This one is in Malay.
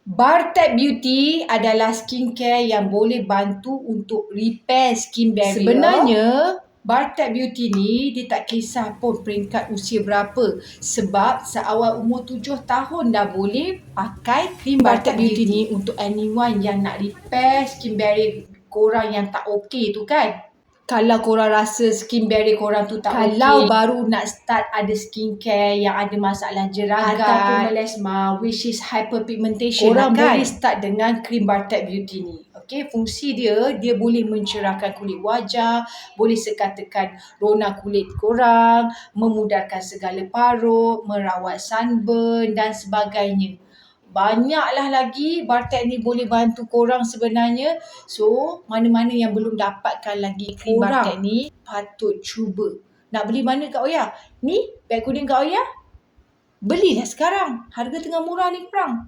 Bartec Beauty adalah skincare yang boleh bantu untuk repair skin barrier. Sebenarnya, Bartec Beauty ni dia tak kisah pun peringkat usia berapa. Sebab seawal umur 7 tahun dah boleh pakai krim Bartec Beauty ni untuk anyone yang nak repair skin barrier korang yang tak okey tu kan. Kalau korang rasa skin barrier korang tu tak okey, kalau baru nak start ada skincare yang ada masalah jerawat ataupun melasma, which is hyperpigmentation, korang boleh start dengan krim Bartec Beauty ni. Okay, fungsi dia boleh mencerahkan kulit wajah, boleh sekatakan rona kulit korang, memudarkan segala parut, merawat sunburn dan sebagainya. Banyaklah lagi Bartec ni boleh bantu korang sebenarnya. So, mana-mana yang belum dapatkan lagi krim Bartec ni, patut cuba. Nak beli mana Kak Oya? Ni, beg kuning Kak Oya? Belilah sekarang. Harga tengah murah ni korang.